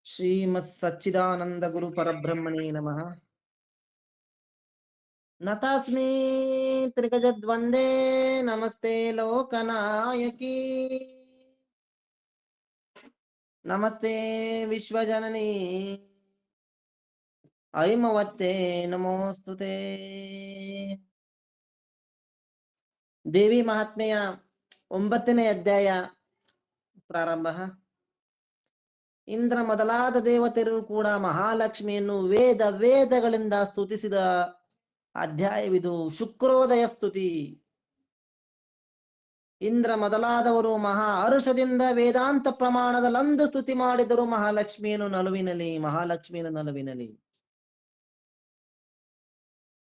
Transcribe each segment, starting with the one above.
ಶ್ರೀಮತ್ ಸಚ್ಚಿದಾನಂದ ಗುರು ಪರಬ್ರಹ್ಮಣೇ ನಮಃ. ನತಾಸ್ಮಿ ತ್ರಿಗಜದ್ವಂದೇ ನಮಸ್ತೆ ಲೋಕನಾಯಕಿ ನಮಸ್ತೆ ವಿಶ್ವಜನನಿ ಐಮವತ್ತೇ ನಮೋಸ್ತುತೇ. ದೇವಿ ಮಹಾತ್ಮೆಯ 9ನೇ ಅಧ್ಯಾಯ ಪ್ರಾರಂಭ. ಇಂದ್ರ ಮೊದಲಾದ ದೇವತೆಯರು ಕೂಡ ಮಹಾಲಕ್ಷ್ಮಿಯನ್ನು ವೇದಗಳಿಂದ ಸ್ತುತಿಸಿದ ಅಧ್ಯಾಯವಿದು. ಶುಕ್ರೋದಯ ಸ್ತುತಿ. ಇಂದ್ರ ಮೊದಲಾದವರು ಮಹಾ ಹರುಷದಿಂದ ವೇದಾಂತ ಪ್ರಮಾಣದಲ್ಲಂದು ಸ್ತುತಿ ಮಾಡಿದರು ಮಹಾಲಕ್ಷ್ಮಿಯನ್ನು ನಲುವಿನಲಿ.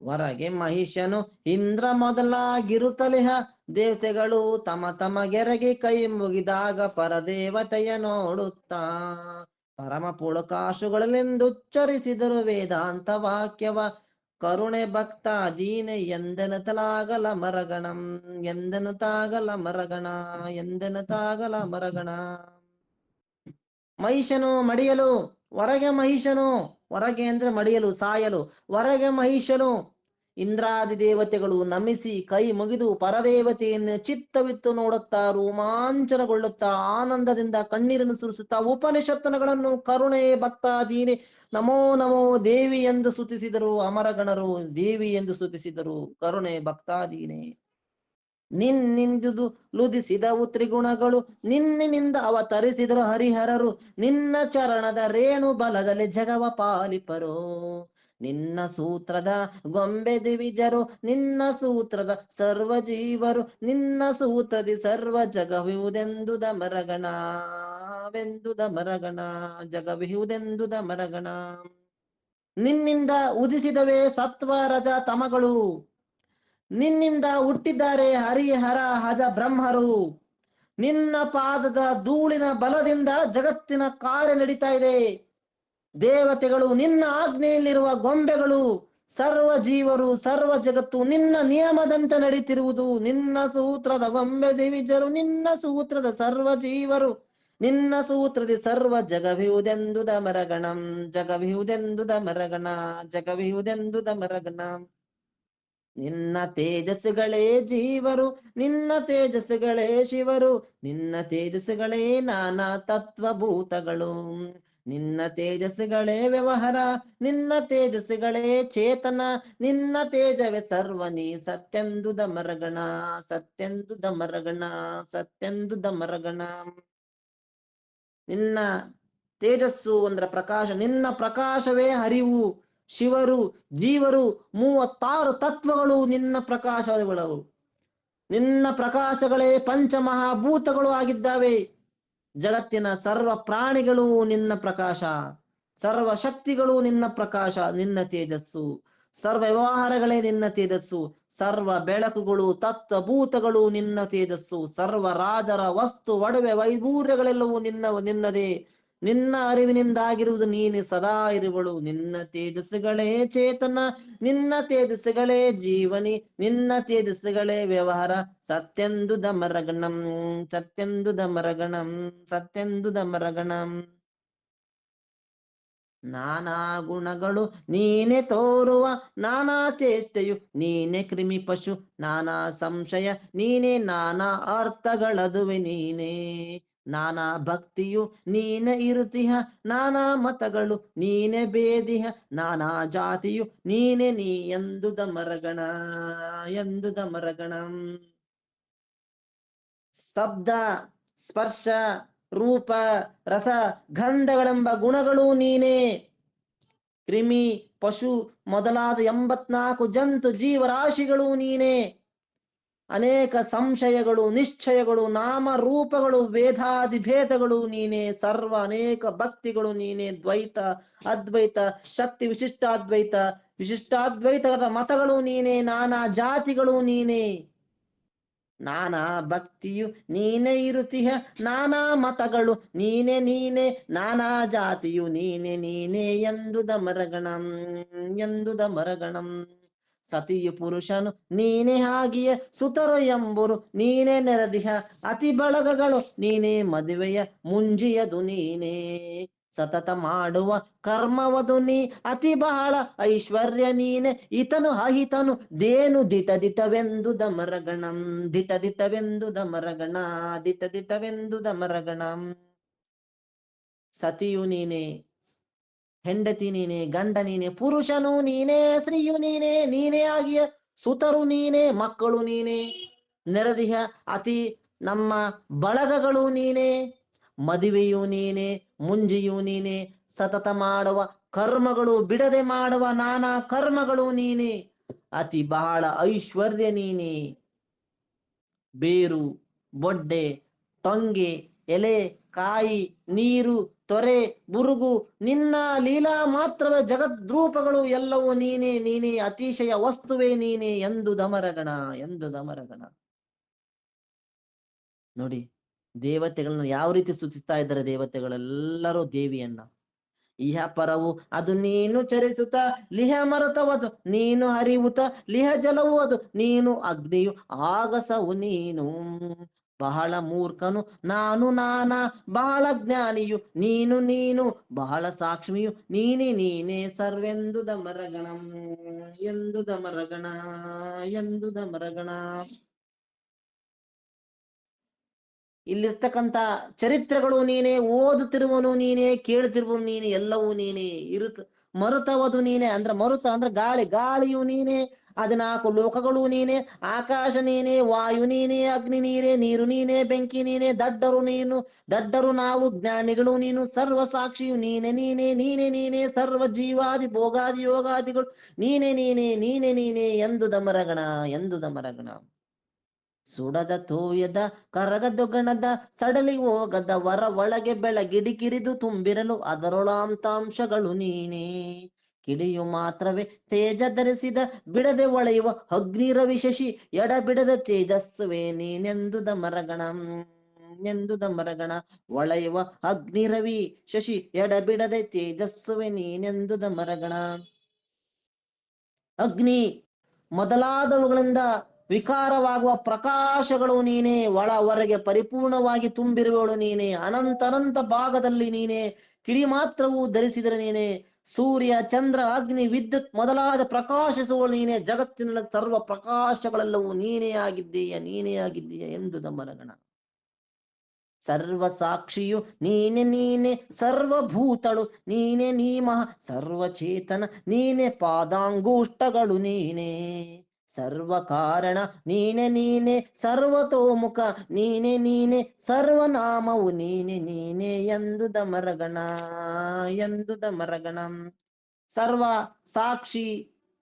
ಹೊರಗೆ ಮಹಿಷನು ಇಂದ್ರ ಮೊದಲಾಗಿರುತ್ತಲಿಹ ದೇವತೆಗಳು ತಮ ಗೆರೆಗೆ ಕೈ ಮುಗಿದಾಗ ಪರದೇವತೆಯ ನೋಡುತ್ತಾ ಪರಮ ಪುಳಕಾಶುಗಳಲ್ಲೆಂದುಚ್ಚರಿಸಿದರು ವೇದಾಂತ ವಾಕ್ಯವ. ಕರುಣೆ ಭಕ್ತ ದೀನೆ ಎಂದೆನತಾಗಲ ಮರಗಣ. ಮಹಿಷನು ಮಡಿಯಲು, ಹೊರಗೆ ಅಂದ್ರೆ ಮಡಿಯಲು, ಸಾಯಲು. ಹೊರಗೆ ಮಹಿಷನು ಇಂದ್ರಾದಿ ದೇವತೆಗಳು ನಮಿಸಿ ಕೈ ಮುಗಿದು ಪರದೇವತೆಯನ್ನು ಚಿತ್ತವಿತ್ತು ನೋಡುತ್ತಾ ರೋಮಾಂಚನಗೊಳ್ಳುತ್ತಾ ಆನಂದದಿಂದ ಕಣ್ಣೀರನ್ನು ಸುರಿಸುತ್ತಾ ಉಪನಿಷತ್ತನಗಳನ್ನು ಕರುಣೆ ಭಕ್ತಾದೀನೆ ನಮೋ ನಮೋ ದೇವಿ ಎಂದು ಸ್ತುತಿಸಿದರು. ಅಮರಗಣರು ದೇವಿ ಎಂದು ಸ್ತುತಿಸಿದರು. ಕರುಣೆ ಭಕ್ತಾದೀನೆ ನಿನ್ನಿಂದುದು ಲುದಿಸಿದವು ತ್ರಿಗುಣಗಳು, ನಿನ್ನಿನಿಂದ ಅವತರಿಸಿದರು ಹರಿಹರರು. ನಿನ್ನ ಚರಣದ ರೇಣು ಬಲದಲ್ಲಿ ಜಗವ ಪಾಲಿಪರು. ನಿನ್ನ ಸೂತ್ರದ ಗೊಂಬೆ ದಿವಿಜರು, ನಿನ್ನ ಸೂತ್ರದ ಸರ್ವ ಜೀವರು, ನಿನ್ನ ಸೂತ್ರದಿ ಸರ್ವ ಜಗವಿಹುದೆಂದುದ ಮರಗಣ. ನಿನ್ನಿಂದ ಉದಿಸಿದವೇ ಸತ್ವ ರಜ ತಮಗಳು, ನಿನ್ನಿಂದ ಹುಟ್ಟಿದ್ದಾರೆ ಹರಿಹರ ಹಜ ಬ್ರಹ್ಮರು. ನಿನ್ನ ಪಾದದ ಧೂಳಿನ ಬಲದಿಂದ ಜಗತ್ತಿನ ಕಾರ್ಯ ನಡೀತಾ ಇದೆ. ದೇವತೆಗಳು ನಿನ್ನ ಆಜ್ಞೆಯಲ್ಲಿರುವ ಗೊಂಬೆಗಳು, ಸರ್ವ ಜೀವರು ಸರ್ವ ಜಗತ್ತು ನಿನ್ನ ನಿಯಮದಂತೆ ನಡೀತಿರುವುದು. ನಿನ್ನ ಸೂತ್ರದ ಗೊಂಬೆ ದಿವಿಜರು, ನಿನ್ನ ಸೂತ್ರದ ಸರ್ವ ಜೀವರು, ನಿನ್ನ ಸೂತ್ರದಿ ಸರ್ವ ಜಗವಿಹುದೆಂದುದ ಮರಗಣ. ನಿನ್ನ ತೇಜಸ್ಸುಗಳೇ ಜೀವರು, ನಿನ್ನ ತೇಜಸ್ಸುಗಳೇ ಶಿವರು, ನಿನ್ನ ತೇಜಸ್ಸುಗಳೇ ನಾನಾ ತತ್ವಭೂತಗಳು, ನಿನ್ನ ತೇಜಸ್ಸುಗಳೇ ವ್ಯವಹಾರ, ನಿನ್ನ ತೇಜಸ್ಸುಗಳೇ ಚೇತನ, ನಿನ್ನ ತೇಜವೇ ಸರ್ವನಿ ಸತ್ಯಂದುದ ಮರಗಣ. ನಿನ್ನ ತೇಜಸ್ಸು ಅಂದ್ರ ಪ್ರಕಾಶ, ನಿನ್ನ ಪ್ರಕಾಶವೇ ಹರಿವು. ಶಿವರು ಜೀವರು 36 ತತ್ವಗಳು ನಿನ್ನ ಪ್ರಕಾಶಗಳು. ನಿನ್ನ ಪ್ರಕಾಶಗಳೇ ಪಂಚಮಹಾಭೂತಗಳು ಆಗಿದ್ದಾವೆ. ಜಗತ್ತಿನ ಸರ್ವ ಪ್ರಾಣಿಗಳು ನಿನ್ನ ಪ್ರಕಾಶ, ಸರ್ವ ಶಕ್ತಿಗಳು ನಿನ್ನ ಪ್ರಕಾಶ, ನಿನ್ನ ತೇಜಸ್ಸು. ಸರ್ವ ವ್ಯವಹಾರಗಳೇ ನಿನ್ನ ತೇಜಸ್ಸು, ಸರ್ವ ಬೆಳಕುಗಳು ತತ್ವಭೂತಗಳು ನಿನ್ನ ತೇಜಸ್ಸು. ಸರ್ವ ರಾಜರ ವಸ್ತು ಒಡವೆ ವೈಭೂರ್ಯಗಳೆಲ್ಲವೂ ನಿನ್ನದೇ. ನಿನ್ನ ಅರಿವಿನಿಂದಾಗಿರುವುದು ನೀನೆ ಸದಾ ಇರುವಳು. ನಿನ್ನ ತೇಜಸ್ಸುಗಳೇ ಚೇತನ, ನಿನ್ನ ತೇಜಸ್ಸುಗಳೇ ಜೀವನಿ, ನಿನ್ನ ತೇಜಸ್ಸುಗಳೇ ವ್ಯವಹಾರ. ಸತ್ಯಂದುದ ಮರಗಣಂ. ನಾನಾ ಗುಣಗಳು ನೀನೆ ತೋರುವ, ನಾನಾ ಚೇಷ್ಟೆಯು ನೀನೆ ಕ್ರಿಮಿ ಪಶು, ನಾನಾ ಸಂಶಯ ನೀನೆ, ನಾನಾ ಅರ್ಥಗಳದುವೆ ನೀನೆ. ನಾನಾ ಭಕ್ತಿಯು ನೀನೆ ಇರುತಿಹ, ನಾನಾ ಮತಗಳು ನೀನೆ ಬೇದಿಹ, ನಾನಾ ಜಾತಿಯು ನೀನೆ ನೀ ಎಂದುದ ಮರಗಣ. ಶಬ್ದ ಸ್ಪರ್ಶ ರೂಪ ರಸ ಗಂಧಗಳೆಂಬ ಗುಣಗಳು ನೀನೇ. ಕ್ರಿಮಿ ಪಶು ಮೊದಲಾದ 84 ಜಂತು ಜೀವರಾಶಿಗಳು ನೀನೇ. ಅನೇಕ ಸಂಶಯಗಳು ನಿಶ್ಚಯಗಳು ನಾಮ ರೂಪಗಳು ವೇದಾದಿ ಭೇದಗಳು ನೀನೇ. ಸರ್ವ ಅನೇಕ ಭಕ್ತಿಗಳು ನೀನೇ. ದ್ವೈತ ಅದ್ವೈತ ಶಕ್ತಿ ವಿಶಿಷ್ಟಾದ್ವೈತದ ಮತಗಳು ನೀನೇ. ನಾನಾ ಜಾತಿಗಳು ನೀನೇ. ನಾನಾ ಭಕ್ತಿಯು ನೀನೆ ಇರುತಿಹ, ನಾನಾ ಮತಗಳು ನೀನೆ, ನಾನಾ ಜಾತಿಯು ನೀನೆ ಎಂದುದ ಮರಗಣಂ. ಸತಿಯು ಪುರುಷನು ನೀನೆ ಹಾಗೆಯ ಸುತರು ಎಂಬುರು ನೀನೆ ನೆರೆದಿಹ, ಅತಿ ಬಳಗಗಳು ನೀನೆ ಮದುವೆಯ ಮುಂಜಿಯದು ನೀನೆ. ಸತತ ಮಾಡುವ ಕರ್ಮವದು ನೀ ಅತಿ ಬಹಳ ಐಶ್ವರ್ಯ ನೀನೆ ಇತನು ಅಹಿತನು ದೇನು ದಿಟ ದಿಟವೆಂದು ದಮರಗಣಂ ದಿಟ ದಿಟವೆಂದು ದಮರಗಣ ದಿಟ ದಿಟವೆಂದು ದಮರಗಣಂ. ಸತಿಯು ನೀನೆ, ಹೆಂಡತಿ ನೀನೆ, ಗಂಡ ನೀನೆ, ಪುರುಷನು ನೀನೆ, ಸ್ತ್ರೀಯು ನೀನೆ, ನೀನೇ ಆಗಿಯ ಸುತರು ನೀನೆ, ಮಕ್ಕಳು ನೀನೆ, ನೆರೆದಿಹ ಅತಿ ನಮ್ಮ ಬಳಗಗಳು ನೀನೆ, ಮದುವೆಯು ನೀನೆ, ಮುಂಜಿಯು ನೀನೆ, ಸತತ ಮಾಡುವ ಕರ್ಮಗಳು ಬಿಡದೆ ಮಾಡುವ ನಾನಾ ಕರ್ಮಗಳು ನೀನೆ, ಅತಿ ಬಹಳ ಐಶ್ವರ್ಯ ನೀನೆ. ಬೇರು, ಬೊಡ್ಡೆ, ಟೊಂಗೆ, ಎಲೆ, ಕಾಯಿ, ನೀರು, ತೊರೆ, ಬುರುಗು, ನಿನ್ನ ಲೀಲಾ ಮಾತ್ರವೇ ಜಗದ್ರೂಪಗಳು ಎಲ್ಲವೂ ನೀನೆ, ನೀನೆ ಅತಿಶಯ ವಸ್ತುವೇ ನೀನೆ ಎಂದು ದಮರಗಣ, ಎಂದು ದಮರಗಣ. ನೋಡಿ ದೇವತೆಗಳನ್ನ ಯಾವ ರೀತಿ ಸ್ತುತಿಸ್ತಾ ಇದ್ದಾರೆ. ದೇವತೆಗಳೆಲ್ಲರೂ ದೇವಿಯನ್ನ. ಇಹ ಪರವು ಅದು ನೀನು ಚರಿಸುತ್ತ, ಲಿಹ ಮರುತವದು ನೀನು ಹರಿವುತ, ಲಿಹ ಜಲವು ಅದು ನೀನು ಅಗ್ನಿಯು, ಆಗಸವು ನೀನು. ಬಹಳ ಮೂರ್ಖನು ನಾನು ನಾನಾ, ಬಹಳ ಜ್ಞಾನಿಯು ನೀನು ನೀನು, ಬಹಳ ಸಾಕ್ಷ್ಮಿಯು ನೀನೆ ನೀನೆ ಸರ್ವೆಂದು ದಮರಗಣಂ ಎಂದು ದಮರಗಣ, ಎಂದು ದಮರಗಣ. ಇಲ್ಲಿರ್ತಕ್ಕಂಥ ಚರಿತ್ರೆಗಳು ನೀನೆ, ಓದುತ್ತಿರುವನು ನೀನೆ, ಕೇಳುತ್ತಿರುವನು ನೀನೆ, ಎಲ್ಲವೂ ನೀನೆ. ಮರುತವದು ನೀನೆ ಅಂದ್ರೆ ಮರುತ ಅಂದ್ರೆ ಗಾಳಿ, ಗಾಳಿಯು ನೀನೆ, 14 ಲೋಕಗಳು ನೀನೆ, ಆಕಾಶ ನೀನೆ, ವಾಯು ನೀನೆ, ಅಗ್ನಿ ನೀನೆ, ನೀರು ನೀನೆ, ಬೆಂಕಿ ನೀನೆ, ದಡ್ಡರು ನೀನು, ದಡ್ಡರು ನಾವು, ಜ್ಞಾನಿಗಳು ನೀನು, ಸರ್ವ ಸಾಕ್ಷಿಯು ನೀನೆ ನೀನೆ, ನೀನೆ ನೀನೆ, ಸರ್ವ ಜೀವಾದಿ ಭೋಗಾದಿ ಯೋಗಾದಿಗಳು ನೀನೆ ನೀನೆ, ನೀನೆ ನೀನೆ ಎಂದು ದಮರಗಣ, ಎಂದು ದಮರಗಣ. ಸುಡದ ತೋಯದ ಕರಗದೊಗಣದ ಸಡಲಿ ಹೋಗದ ವರ ಒಳಗೆ ಬೆಳಗಿಡಿಕಿರಿದು ತುಂಬಿರಲು ಅದರೊಳಾಂತಾಂಶಗಳು ನೀನೇ. ಕಿಡಿಯು ಮಾತ್ರವೇ ತೇಜ ಧರಿಸಿದ ಬಿಡದೆ ಒಳೆಯುವ ಅಗ್ನಿರವಿ ಶಶಿ ಎಡ ಬಿಡದ ತೇಜಸ್ಸುವೆ ನೀನೆಂದು ದಮರಗಣ, ಎಂದು ದಮರಗಣ. ಒಳೆಯುವ ಅಗ್ನಿರವಿ ಶಶಿ ಎಡ ಬಿಡದೆ ತೇಜಸ್ಸುವೆ ನೀನೆಂದು ದಮರಗಣ. ಅಗ್ನಿ ಮೊದಲಾದವುಗಳಿಂದ ವಿಕಾರವಾಗುವ ಪ್ರಕಾಶಗಳು ನೀನೆ, ಒಳ ಹೊರಗೆ ಪರಿಪೂರ್ಣವಾಗಿ ತುಂಬಿರುವವಳು ನೀನೆ, ಅನಂತ ಭಾಗದಲ್ಲಿ ನೀನೆ, ಕಿಡಿ ಮಾತ್ರವೂ ಧರಿಸಿದರೆ ನೀನೆ, ಸೂರ್ಯ ಚಂದ್ರ ಅಗ್ನಿ ವಿದ್ಯುತ್ ಮೊದಲಾದ ಪ್ರಕಾಶಿಸುವವಳು ನೀನೆ, ಜಗತ್ತಿನ ಸರ್ವ ಪ್ರಕಾಶಗಳೆಲ್ಲವೂ ನೀನೇ ಆಗಿದ್ದೀಯ, ನೀನೇ ಆಗಿದ್ದೀಯ ಎಂದು ದಮರಗಣ. ಸರ್ವ ಸಾಕ್ಷಿಯು ನೀನೆ ನೀನೆ, ಸರ್ವಭೂತಳು ನೀನೆ, ನೀ ಮಹಾ ಸರ್ವಚೇತನ ನೀನೆ, ಪಾದಾಂಗುಷ್ಟಗಳು ನೀನೆ, ಸರ್ವ ಕಾರಣ ನೀನೆ ನೀನೆ, ಸರ್ವತೋಮುಖ ನೀನೆ ನೀನೆ, ಸರ್ವನಾಮವು ನೀನೆ ನೀನೆ ಎಂದು ದಮರಗಣ, ಎಂದು ದಮರಗಣ. ಸರ್ವ ಸಾಕ್ಷಿ,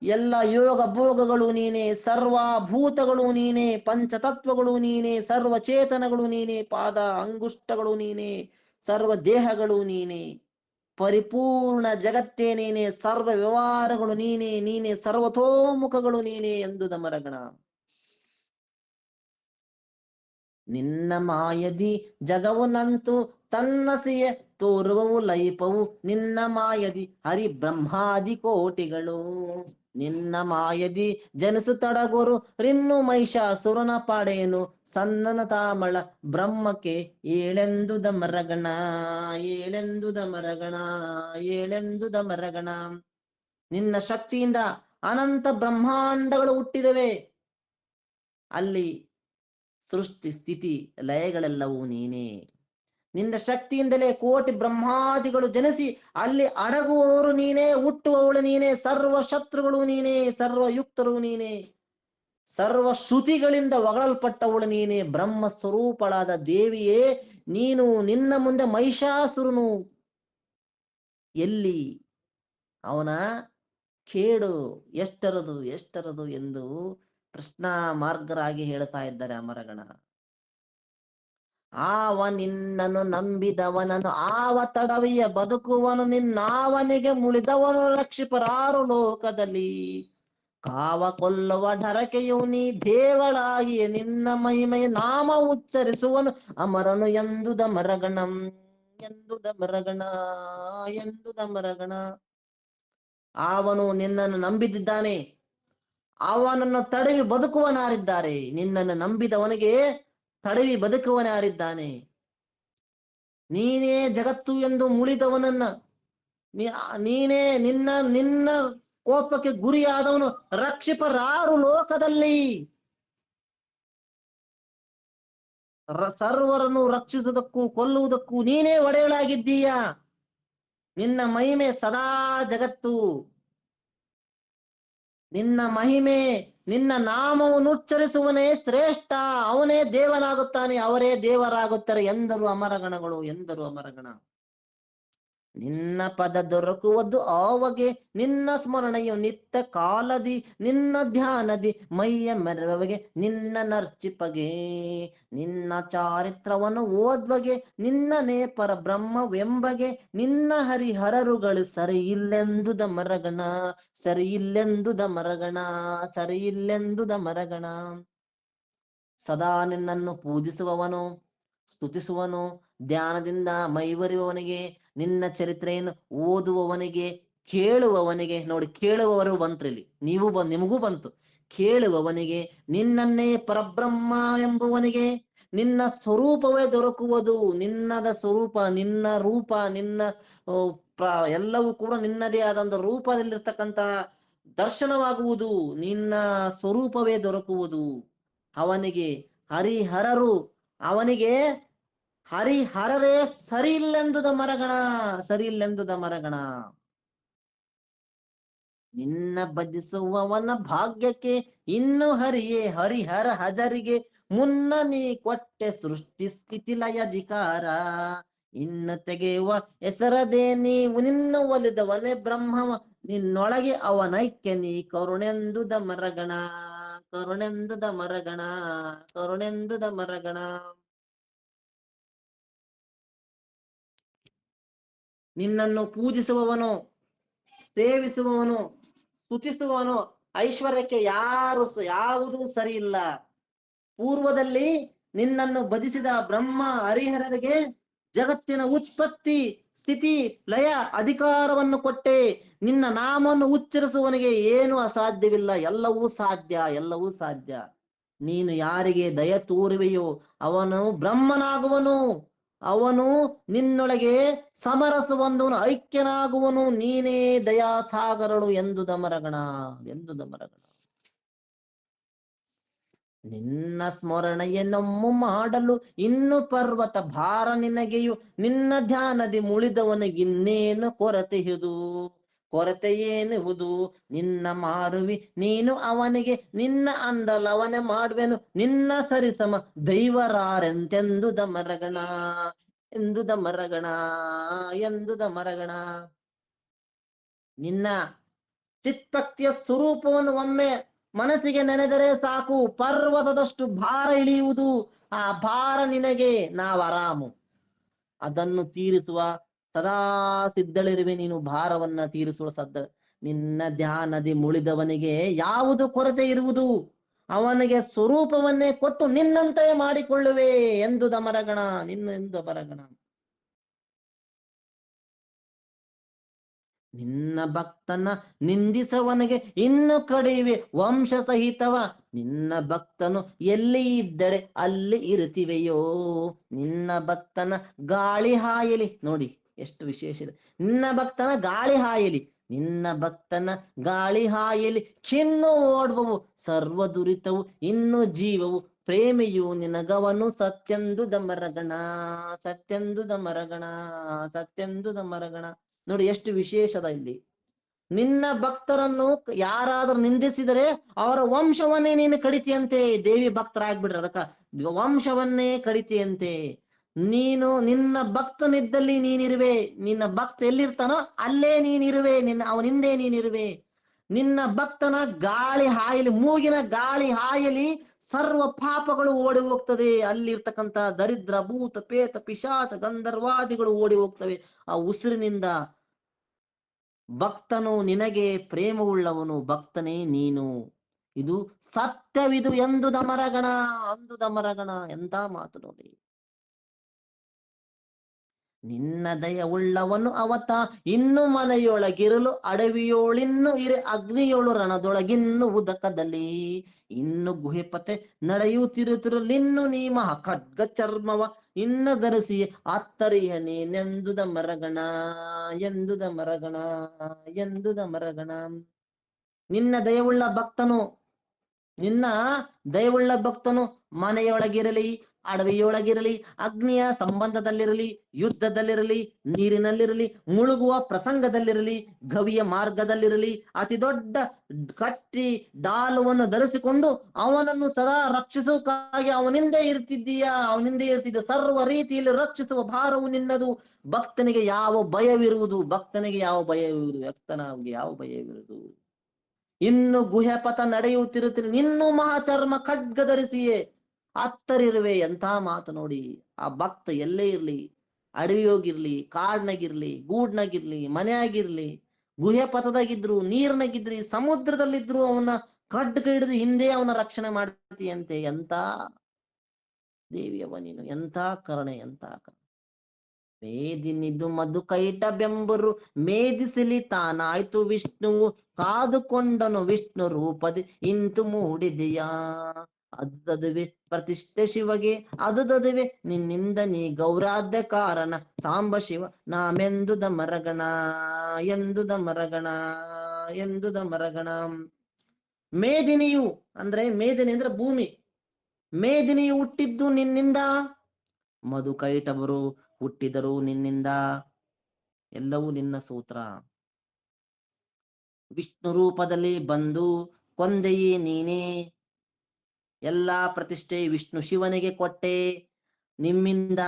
ಎಲ್ಲ ಯೋಗ ಭೋಗಗಳು ನೀನೆ, ಸರ್ವಭೂತಗಳು ನೀನೆ, ಪಂಚತತ್ವಗಳು ನೀನೆ, ಸರ್ವ ಚೇತನಗಳು ನೀನೆ, ಪಾದ ಅಂಗುಷ್ಟಗಳು ನೀನೆ, ಸರ್ವ ದೇಹಗಳು ನೀನೆ, ಪರಿಪೂರ್ಣ ಜಗತ್ತೇ ನೀನೆ, ಸರ್ವ ವ್ಯವಹಾರಗಳು ನೀನೆ ನೀನೆ, ಸರ್ವತೋಮುಖಗಳು ನೀನೆ ಎಂದು ದಮರಗಣ. ನಿನ್ನ ಮಾಯದಿ ಜಗವು ನಂತು ತನ್ನಸಿಯೆ ತೋರುವವು ಲೈಪವು, ನಿನ್ನ ಮಾಯದಿ ಹರಿ ಬ್ರಹ್ಮಾದಿ ಕೋಟಿಗಳು, ನಿನ್ನ ಮಾಯದಿ ಜನಿಸುತ್ತಡಗುರು ರಿನ್ನು ಮಹಿಷಾಸುರನ ಪಾಡೇನು, ಸನ್ನನ ತಾಮಳ ಬ್ರಹ್ಮಕ್ಕೆ ಏಳೆಂದು ದಮರಗಣ, ಏಳೆಂದು ದಮರಗಣ, ಏಳೆಂದು ದಮರಗಣ. ನಿನ್ನ ಶಕ್ತಿಯಿಂದ ಅನಂತ ಬ್ರಹ್ಮಾಂಡಗಳು ಹುಟ್ಟಿದವೆ, ಅಲ್ಲಿ ಸೃಷ್ಟಿ ಸ್ಥಿತಿ ಲಯಗಳೆಲ್ಲವೂ ನೀನೇ. ನಿನ್ನ ಶಕ್ತಿಯಿಂದಲೇ ಕೋಟಿ ಬ್ರಹ್ಮಾದಿಗಳು ಜನಿಸಿ ಅಲ್ಲಿ ಅಡಗುವವರು ನೀನೇ, ಹುಟ್ಟುವವಳು ನೀನೇ, ಸರ್ವ ಶತ್ರುಗಳು ನೀನೇ, ಸರ್ವ ಯುಕ್ತರು ನೀನೇ, ಸರ್ವ ಶ್ರುತಿಗಳಿಂದ ಹೊಗಳಲ್ಪಟ್ಟವಳು ನೀನೇ, ಬ್ರಹ್ಮ ಸ್ವರೂಪಳಾದ ದೇವಿಯೇ ನೀನು. ನಿನ್ನ ಮುಂದೆ ಮಹಿಷಾಸುರನು ಎಲ್ಲಿ, ಅವನ ಕೇಡು ಎಷ್ಟರದು ಎಷ್ಟರದು ಎಂದು ಪ್ರಶ್ನಾ ಮಾರ್ಗರಾಗಿ ಹೇಳ್ತಾ ಇದ್ದಾರೆ ಅಮರಗಣ. ಆವ ನಿನ್ನನ್ನು ನಂಬಿದವನನ್ನು ಆವ ತಡವಿಯ ಬದುಕುವನು, ನಿನ್ನಾವನಿಗೆ ಮುಳಿದವನು ರಕ್ಷಿಪರಾರು ಲೋಕದಲ್ಲಿ, ಕಾವ ಕೊಲ್ಲುವ ಢರಕೆಯು ನೀ ದೇವಳಾಗಿಯೇ, ನಿನ್ನ ಮಹಿಮೆಯ ನಾಮ ಉಚ್ಚರಿಸುವನು ಅಮರನು ಎಂದು ದಮರಗಣಂ, ಎಂದು ದಮರಗಣ, ಎಂದು ದಮರಗಣ. ಅವನು ನಿನ್ನನ್ನು ನಂಬಿದ್ದಾನೆ, ಅವನನ್ನು ತಡವಿ ಬದುಕುವನಾರಿದ್ದಾರೆ. ನಿನ್ನನ್ನು ನಂಬಿದವನಿಗೆ ತಡವಿ ಬದುಕುವನಾರಿದ್ದಾನೆ. ನೀನೇ ಜಗತ್ತು ಎಂದು ಮುಳಿದವನನ್ನ ನೀನೇ ನಿನ್ನ ನಿನ್ನ ಕೋಪಕ್ಕೆ ಗುರಿಯಾದವನು ರಕ್ಷಿಪರಾರು ಲೋಕದಲ್ಲಿ. ಸರ್ವರನ್ನು ರಕ್ಷಿಸುವುದಕ್ಕೂ ಕೊಲ್ಲುವುದಕ್ಕೂ ನೀನೇ ಒಡೆಯಲಾಗಿದ್ದೀಯ. ನಿನ್ನ ಮಹಿಮೆ ಸದಾ ಜಗತ್ತು. ನಿನ್ನ ಮಹಿಮೆ, ನಿನ್ನ ನಾಮವನ್ನು ಉಚ್ಚರಿಸುವನೇ ಶ್ರೇಷ್ಠ. ಅವನೇ ದೇವನಾಗುತ್ತಾನೆ, ಅವರೇ ದೇವರಾಗುತ್ತಾರೆ ಎಂದರು ಅಮರಗಣಗಳು, ಎಂದರು ಅಮರಗಣ. ನಿನ್ನ ಪದ ದೊರಕುವುದು ಆವಗೆ, ನಿನ್ನ ಸ್ಮರಣೆಯು ನಿತ್ಯ ಕಾಲದಿ, ನಿನ್ನ ಧ್ಯಾನದಿ ಮೈಯ ಮೆರವಗೆ, ನಿನ್ನ ನರ್ಚಿಪಗೆ, ನಿನ್ನ ಚಾರಿತ್ರವನ್ನು ಓದ್ವಗೆ, ನಿನ್ನನೇ ಪರಬ್ರಹ್ಮವೆಂಬಗೆ, ನಿನ್ನ ಹರಿಹರರುಗಳು ಸರಿ ಇಲ್ಲೆಂದುದ ಮರಗಣ, ಸರಿ ಇಲ್ಲೆಂದುದ ಮರಗಣ, ಸರಿ ಇಲ್ಲೆಂದುದ ಮರಗಣ. ಸದಾ ನಿನ್ನನ್ನು ಪೂಜಿಸುವವನು, ಸ್ತುತಿಸುವನು, ಧ್ಯಾನದಿಂದ ಮೈವರಿಯುವವನಿಗೆ, ನಿನ್ನ ಚರಿತ್ರೆಯನ್ನು ಓದುವವನಿಗೆ, ಕೇಳುವವನಿಗೆ, ನೋಡಿ ಕೇಳುವವರು ಬಂತ್ರಿಲ್ಲಿ, ನಿಮಗೂ ಬಂತು. ಕೇಳುವವನಿಗೆ, ನಿನ್ನನ್ನೇ ಪರಬ್ರಹ್ಮ ಎಂಬುವನಿಗೆ ನಿನ್ನ ಸ್ವರೂಪವೇ ದೊರಕುವುದು. ನಿನ್ನದ ಸ್ವರೂಪ, ನಿನ್ನ ರೂಪ, ನಿನ್ನ ಎಲ್ಲವೂ ಕೂಡ ನಿನ್ನದೇ ಆದಂತ ರೂಪದಲ್ಲಿರ್ತಕ್ಕಂಥ ದರ್ಶನವಾಗುವುದು. ನಿನ್ನ ಸ್ವರೂಪವೇ ದೊರಕುವುದು. ಅವನಿಗೆ ಹರಿಹರರು, ಅವನಿಗೆ ಹರಿಹರರೇ ಸರಿ ಇಲ್ಲೆಂದುದ ಮರಗಣ, ಸರಿ ಇಲ್ಲೆಂದುದ ಮರಗಣ. ನಿನ್ನ ಭಜಿಸುವವನ ಭಾಗ್ಯಕ್ಕೆ ಇನ್ನು ಹರಿಯೇ ಹರಿಹರ ಹಜರಿಗೆ, ಮುನ್ನ ನೀ ಕೊಟ್ಟೆ ಸೃಷ್ಟಿ ಸ್ಥಿತಿ ಲಯಾಧಿಕಾರ, ಇನ್ನು ತೆಗೆಯುವ ಹೆಸರದೇ ನೀವು ನಿನ್ನ ಒಲಿದವನೇ ಬ್ರಹ್ಮವ, ನಿನ್ನೊಳಗೆ ಅವನೈಕ್ಯ ನೀ ಕರುಣೆಂದುದ ಮರಗಣ, ಕರುಣೆಂದುದ ಮರಗಣ, ಕರುಣೆಂದುದ ಮರಗಣ. ನಿನ್ನನ್ನು ಪೂಜಿಸುವವನು, ಸೇವಿಸುವವನು, ಸ್ತುತಿಸುವವನು ಐಶ್ವರ್ಯಕ್ಕೆ ಯಾವುದೂ ಸರಿ ಇಲ್ಲ. ಪೂರ್ವದಲ್ಲಿ ನಿನ್ನನ್ನು ಭಜಿಸಿದ ಬ್ರಹ್ಮ ಹರಿಹರರಿಗೆ ಜಗತ್ತಿನ ಉತ್ಪತ್ತಿ ಸ್ಥಿತಿ ಲಯ ಅಧಿಕಾರವನ್ನು ಕೊಟ್ಟೆ. ನಿನ್ನ ನಾಮವನ್ನು ಉಚ್ಚರಿಸುವವನಿಗೆ ಏನು ಅಸಾಧ್ಯವಿಲ್ಲ, ಎಲ್ಲವೂ ಸಾಧ್ಯ, ಎಲ್ಲವೂ ಸಾಧ್ಯ. ನೀನು ಯಾರಿಗೆ ದಯ ತೋರುವೆಯೋ ಅವನು ಬ್ರಹ್ಮನಾಗುವನು, ಅವನು ನಿನ್ನೊಳಗೆ ಸಮರಸವೊಂದವನು ಐಕ್ಯನಾಗುವನು. ನೀನೇ ದಯಾಸಾಗರಳು ಎಂದುದ ಮರಗಣ, ಎಂದುದ ಮರಗಣ. ನಿನ್ನ ಸ್ಮರಣೆಯನ್ನೊಮ್ಮು ಮಾಡಲು ಇನ್ನು ಪರ್ವತ ಭಾರ ನಿನಗೆಯು, ನಿನ್ನ ಧ್ಯಾನದಿ ಮುಳಿದವನಿಗಿನ್ನೇನು ಕೊರತೆಯುವುದು, ಕೊರತೆಯೇನುವುದು. ನಿನ್ನ ಮಾರುವಿ ನೀನು ಅವನಿಗೆ, ನಿನ್ನ ಅಂದಲವನೆ ಮಾಡುವೆನು, ನಿನ್ನ ಸರಿಸಮ ದೈವರಾರೆಂತೆಂದುದ ಮರಗಣ, ಎಂದುದ ಮರಗಣ, ಎಂದುದ ಮರಗಣ. ನಿನ್ನ ಚಿತ್ಪಕ್ತಿಯ ಸ್ವರೂಪವನ್ನು ಒಮ್ಮೆ ಮನಸ್ಸಿಗೆ ನೆನೆದರೆ ಸಾಕು, ಪರ್ವತದಷ್ಟು ಭಾರ ಇಳಿಯುವುದು. ಆ ಭಾರ ನಿನಗೆ ನಾವರಾಮು, ಅದನ್ನು ತೀರಿಸುವ ಸದಾ ಸಿದ್ಧಳಿರುವೆ ನೀನು, ಭಾರವನ್ನ ತೀರಿಸುವ ನಿನ್ನ ಧ್ಯಾನದಿ ಮುಳಿದವನಿಗೆ ಯಾವುದು ಕೊರತೆ ಇರುವುದು, ಅವನಿಗೆ ಸ್ವರೂಪವನ್ನೇ ಕೊಟ್ಟು ನಿನ್ನಂತೆ ಮಾಡಿಕೊಳ್ಳುವೆ ಎಂದುದ ಮರಗಣ, ನಿನ್ನೆಂದು ಮರಗಣ. ನಿನ್ನ ಭಕ್ತನ ನಿಂದಿಸವನಿಗೆ ಇನ್ನು ಕಡಿವೆ ವಂಶ ಸಹಿತವ, ನಿನ್ನ ಭಕ್ತನು ಎಲ್ಲಿ ಇದ್ದಡೆ ಅಲ್ಲಿ ಇರುತ್ತಿವೆಯೋ. ನಿನ್ನ ಭಕ್ತನ ಗಾಳಿ ಹಾಯಲಿ, ನೋಡಿ ಎಷ್ಟು ವಿಶೇಷ ಇದೆ. ನಿನ್ನ ಭಕ್ತನ ಗಾಳಿ ಹಾಯಲಿ, ನಿನ್ನ ಭಕ್ತನ ಗಾಳಿ ಹಾಯಲಿ, ಖಿನ್ನು ಓಡುವವು ಸರ್ವ ದುರಿತವು, ಇನ್ನು ಜೀವವು ಪ್ರೇಮಿಯು ನಿನಗವನು ಸತ್ಯಂದುದ ಮರಗಣ, ಸತ್ಯಂದುದ ಮರಗಣ, ಸತ್ಯಂದುದ ಮರಗಣ. ನೋಡಿ ಎಷ್ಟು ವಿಶೇಷದ ಇಲ್ಲಿ. ನಿನ್ನ ಭಕ್ತರನ್ನು ಯಾರಾದ್ರೂ ನಿಂದಿಸಿದರೆ ಅವರ ವಂಶವನ್ನೇ ನೀನು ಕಡಿತಿಯಂತೆ. ದೇವಿ ಭಕ್ತರಾಗ್ಬಿಡ್ರಿ, ಅದಕ್ಕ ವಂಶವನ್ನೇ ಕಡಿತಿಯಂತೆ. ನೀನು ನಿನ್ನ ಭಕ್ತನಿದ್ದಲ್ಲಿ ನೀನಿರುವೆ, ನಿನ್ನ ಭಕ್ತ ಎಲ್ಲಿರ್ತಾನೋ ಅಲ್ಲೇ ನೀನಿರುವೆ, ಅವನಿಂದೇ ನೀನಿರುವೆ. ನಿನ್ನ ಭಕ್ತನ ಗಾಳಿ ಹಾಯಲಿ, ಮೂಗಿನ ಗಾಳಿ ಹಾಯಲಿ, ಸರ್ವ ಪಾಪಗಳು ಓಡಿ ಹೋಗ್ತದೆ. ಅಲ್ಲಿರ್ತಕ್ಕಂಥ ದರಿದ್ರ ಭೂತ ಪೇತ ಪಿಶಾಚ ಗಂಧರ್ವಾದಿಗಳು ಓಡಿ ಹೋಗ್ತವೆ ಆ ಉಸಿರಿನಿಂದ. ಭಕ್ತನು ನಿನಗೆ ಪ್ರೇಮವುಳ್ಳವನು, ಭಕ್ತನೇ ನೀನು. ಇದು ಸತ್ಯವಿದು ಎಂದುದ ಮರಗಣ, ಅಂದುದ ಮರಗಣ. ಎಂತ ಮಾತು ನೋಡಿ. ನಿನ್ನ ದಯ ಉಳ್ಳವನು ಅವತ ಇನ್ನು ಮನೆಯೊಳಗಿರಲು ಅಡವಿಯೋಳಿನ್ನು ಇರೆ ಅಗ್ನಿಯೋಳು ರಣದೊಳಗಿನ್ನು ಉದಕದಲ್ಲಿ ಇನ್ನು ಗುಹೆಪತೆ ನಡೆಯುತ್ತಿರುತ್ತಿರಲಿನ್ನು ನೀ ಮಹಾ ಖಡ್ಗ ಚರ್ಮವ ಇನ್ನ ಧರಿಸಿ ಅತ್ತರಿಯ ನೀನೆಂದುದ ಮರಗಣ ಎಂದುದ ಮರಗಣ ಎಂದುದ ಮರಗಣ. ನಿನ್ನ ದಯವುಳ್ಳ ಭಕ್ತನು ನಿನ್ನ ದಯವುಳ್ಳ ಭಕ್ತನು ಮನೆಯೊಳಗಿರಲಿ ಅಡವಿಯೊಳಗಿರಲಿ ಅಗ್ನಿಯ ಸಂಬಂಧದಲ್ಲಿರಲಿ ಯುದ್ಧದಲ್ಲಿರಲಿ ನೀರಿನಲ್ಲಿರಲಿ ಮುಳುಗುವ ಪ್ರಸಂಗದಲ್ಲಿರಲಿ ಗವಿಯ ಮಾರ್ಗದಲ್ಲಿರಲಿ ಅತಿ ದೊಡ್ಡ ಕಟ್ಟಿ ಡಾಲುವನ್ನು ಧರಿಸಿಕೊಂಡು ಅವನನ್ನು ಸದಾ ರಕ್ಷಿಸುವುದಕ್ಕಾಗಿ ಅವನಿಂದೇ ಇರ್ತಿದ್ದ ಸರ್ವ ರೀತಿಯಲ್ಲಿ ರಕ್ಷಿಸುವ ಭಾರವು ನಿನ್ನದು. ಭಕ್ತನಿಗೆ ಯಾವ ಭಯವಿರುವುದು ಭಕ್ತನಿಗೆ ಯಾವ ಭಯವಿರುವುದು. ಇನ್ನು ಗುಹೆಪಥ ನಡೆಯುತ್ತಿರುತ್ತೀರಿ ನಿನ್ನೂ ಮಹಾಚರ್ಮ ಖಡ್ಗ ಧರಿಸಿಯೇ ಅತ್ತರಿರುವೆ. ಎಂಥ ಮಾತು ನೋಡಿ. ಆ ಭಕ್ತ ಎಲ್ಲೇ ಇರ್ಲಿ, ಅಡವಿ ಹೋಗಿರ್ಲಿ, ಕಾಡ್ನಾಗಿರ್ಲಿ, ಗೂಡ್ನಾಗಿರ್ಲಿ, ಮನೆಯಾಗಿರ್ಲಿ, ಗುಹೆ ಪಥದಾಗಿದ್ರು, ನೀರ್ನಾಗಿದ್ರಿ, ಸಮುದ್ರದಲ್ಲಿದ್ರು ಅವನ ಖಡ್ಗ ಹಿಡಿದು ಹಿಂದೆ ಅವನ ರಕ್ಷಣೆ ಮಾಡ್ತೀಯಂತೆ. ಎಂತ ದೇವಿಯವ ನೀನು, ಎಂಥ ಕರುಣೆ, ಎಂಥ ಕರುಣೆ. ಮೇದಿನಿದು ಮಧುಕೈಟ ಬೆಂಬರು ಮೇದಿಸಿಲಿ ತಾನಾಯ್ತು ವಿಷ್ಣುವು ಕಾದುಕೊಂಡನು ವಿಷ್ಣು ರೂಪದಿ ಇಂತು ಮೂಡಿದೆಯಾ. ಅದುದದುವೆ ಪ್ರತಿಷ್ಠೆ ಶಿವಗೆ ಅದುದದುವೆ ನಿನ್ನಿಂದ ನೀ ಗೌರಾಧ್ಯ ಕಾರಣ ಸಾಂಬ ಶಿವ ನಾಮೆಂದುದ ಮರಗಣ ಎಂದುದ ಮರಗಣ ಎಂದುದ ಮರಗಣ. ಮೇದಿನಿಯು ಮೇದಿನಿ ಅಂದ್ರೆ ಭೂಮಿ. ಮೇದಿನಿಯು ಹುಟ್ಟಿದ್ದು ನಿನ್ನಿಂದ, ಮಧುಕೈಟವರು ಹುಟ್ಟಿದರು ನಿನ್ನಿಂದ. ಎಲ್ಲವೂ ನಿನ್ನ ಸೂತ್ರ. ವಿಷ್ಣು ರೂಪದಲ್ಲಿ ಬಂದು ಕೊಂದೆಯೇ ನೀನೇ. ಎಲ್ಲಾ ಪ್ರತಿಷ್ಠೆ ವಿಷ್ಣು ಶಿವನಿಗೆ ಕೊಟ್ಟೆ. ನಿಮ್ಮಿಂದ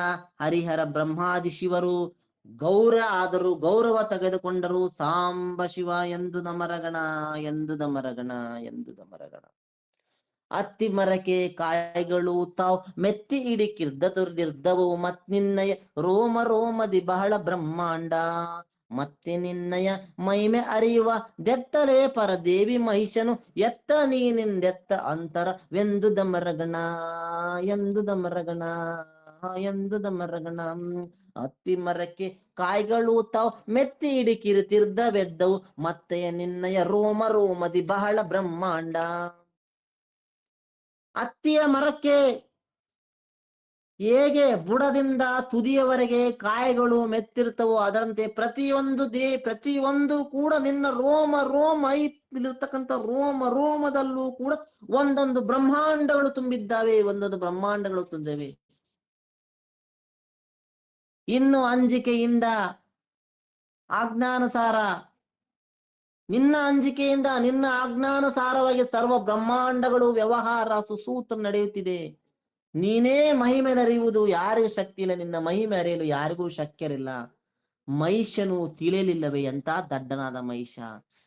ಹರಿಹರ ಬ್ರಹ್ಮಾದಿ ಶಿವರು ಗೌರವ ತೆಗೆದುಕೊಂಡರು. ಸಾಂಬ ಶಿವ ಎಂದುದ ಮರಗಣ ಎಂದುದ ಮರಗಣ ಎಂದುದ ಮರಗಣ. ಅತ್ತಿ ಮರಕ್ಕೆ ಕಾಯಿಗಳು ತಾವ್ ಮೆತ್ತಿ ಇಡಿಕಿರ್ದವು ಮತ್ ನಿನ್ನಯ ರೋಮ ರೋಮದಿ ಬಹಳ ಬ್ರಹ್ಮಾಂಡ. ಮತ್ತೆ ನಿನ್ನಯ ಮೈಮೆ ಅರಿಯುವ ದೆತ್ತಲೇ ಪರದೇವಿ ಮಹಿಷನು ಎತ್ತ ನೀನಿಂದೆತ್ತ ಅಂತರವೆಂದುದ ಮರಗಣ ಎಂದುದ ಮರಗಣ ಎಂದುದ ಮರಗಣ. ಅತ್ತಿ ಮರಕ್ಕೆ ಕಾಯಿಗಳು ತಾವ್ ಮೆತ್ತಿ ಇಡಿಕಿರುತ್ತಿರ್ದವೆದ್ದವು ಮತ್ತೆ ನಿನ್ನಯ ರೋಮ ರೋಮದಿ ಬಹಳ ಬ್ರಹ್ಮಾಂಡ. ಅತ್ತಿಯ ಮರಕ್ಕೆ ಹೇಗೆ ಬುಡದಿಂದ ತುದಿಯವರೆಗೆ ಕಾಯಿಗಳು ಮೆತ್ತಿರ್ತವೋ ಅದರಂತೆ ಪ್ರತಿಯೊಂದು ಕೂಡ ನಿನ್ನ ರೋಮ ಇಲ್ಲಿರ್ತಕ್ಕಂಥ ರೋಮದಲ್ಲೂ ಕೂಡ ಒಂದೊಂದು ಬ್ರಹ್ಮಾಂಡಗಳು ತುಂಬಿದ್ದಾವೆ. ಇನ್ನು ಅಂಜಿಕೆಯಿಂದ ಆಜ್ಞಾನುಸಾರ ನಿನ್ನ ಅಂಜಿಕೆಯಿಂದ ನಿನ್ನ ಆಜ್ಞಾನುಸಾರವಾಗಿ ಸರ್ವ ಬ್ರಹ್ಮಾಂಡಗಳು ವ್ಯವಹಾರ ಸುಸೂತ್ರ ನಡೆಯುತ್ತಿದೆ. ನೀನೇ ಮಹಿಮೆ ಅರಿಯುವುದು ಯಾರಿಗೂ ಶಕ್ತಿ ಇಲ್ಲ. ನಿನ್ನ ಮಹಿಮೆ ಅರಿಯಲು ಯಾರಿಗೂ ಶಕ್ಯರಿಲ್ಲ. ಮಹಿಷನು ತಿಳಿಯಲಿಲ್ಲವೇ ಎಂತ ದಡ್ಡನಾದ ಮಹಿಷ.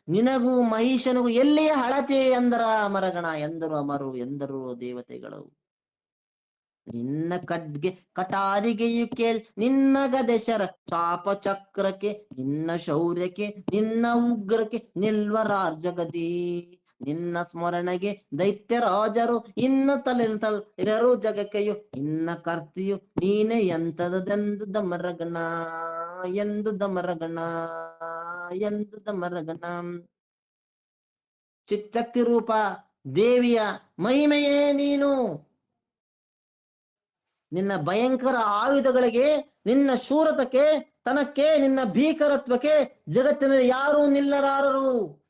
ನಿನಗೂ ಮಹಿಷನಿಗೂ ಎಲ್ಲಿಯ ಹಳತೆ ಎಂದರ ಮರಗಣ ಎಂದರು ದೇವತೆಗಳು. ನಿನ್ನ ಖಡ್ಗೆ ಕಟಾರಿಗೆಯು ಕೇಳ್ ನಿನ್ನ ಗದೆಶರ ಚಾಪ ಚಕ್ರಕ್ಕೆ ನಿನ್ನ ಶೌರ್ಯಕ್ಕೆ ನಿನ್ನ ಉಗ್ರಕ್ಕೆ ನಿಲ್ವರಾರ್ಜಗದಿ. ನಿನ್ನ ಸ್ಮರಣೆಗೆ ದೈತ್ಯ ರಾಜರು ಇನ್ನು ತಲೆರು ಜಗಕ್ಕೆಯು ಇನ್ನ ಕರ್ತಿಯು ನೀನೆ ಎಂತದೆಂದುದ ಮರಗಣ ಎಂದುದ ಮರಗಣ ಎಂದುದ ಮರಗಣ. ಚಿಚ್ಚಕ್ತಿ ರೂಪ ದೇವಿಯ ಮಹಿಮೆಯೇ ನೀನು. ನಿನ್ನ ಭಯಂಕರ ಆಯುಧಗಳಿಗೆ, ನಿನ್ನ ಶೂರತಕ್ಕೆ ತನಕ್ಕೆ, ನಿನ್ನ ಭೀಕರತ್ವಕ್ಕೆ ಜಗತ್ತಿನಲ್ಲಿ ಯಾರೂ ನಿಲ್ಲರಾರರು.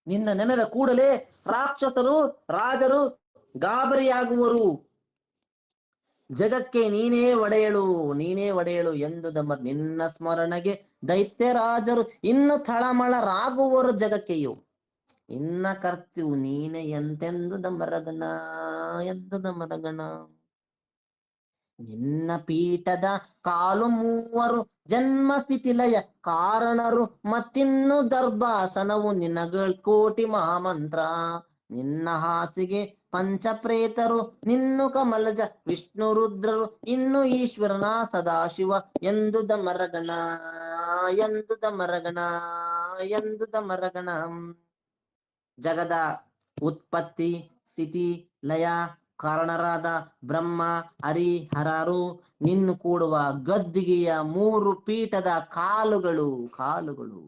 ನಿನ್ನ ನೆನೆದ ಕೂಡಲೇ ರಾಕ್ಷಸರು ರಾಜರು ಗಾಬರಿಯಾಗುವರು. ಜಗಕ್ಕೆ ನೀನೇ ಒಡೆಯಳು ಎಂದುದ ನಿನ್ನ ಸ್ಮರಣೆಗೆ ದೈತ್ಯ ರಾಜರು ಇನ್ನು ತಳಮಳರಾಗುವರು ಜಗಕ್ಕೆಯು ಇನ್ನ ಕರ್ತ್ಯು ನೀನೆ ಎಂತೆಂದುದ ಮರಗಣ ಎಂದುದ ಮರಗಣ. ನಿನ್ನ ಪೀಠದ ಕಾಲು ಮೂವರು ಜನ್ಮ ಸ್ಥಿತಿಲಯ ಕಾರಣರು ಮತ್ತಿನ್ನು ದರ್ಭಾಸನವು ನಿನಗಳ ಕೋಟಿ ಮಹಾಮಂತ್ರ. ನಿನ್ನ ಹಾಸಿಗೆ ಪಂಚಪ್ರೇತರು ನಿನ್ನು ಕಮಲಜ ವಿಷ್ಣು ರುದ್ರರು ಇನ್ನು ಈಶ್ವರನ ಸದಾಶಿವ ಎಂದುದ ಮರಗಣ ಎಂದುದ ಮರಗಣ ಎಂದುದ ಮರಗಣ. ಜಗದ ಉತ್ಪತ್ತಿ ಸ್ಥಿತಿ ಲಯ ಕಾರಣರಾದ ಬ್ರಹ್ಮ ಹರಿಹರರು ನಿನ್ನು ಕೂಡುವ ಗದ್ದಿಗೆಯ 3 ಪೀಠದ ಕಾಲುಗಳು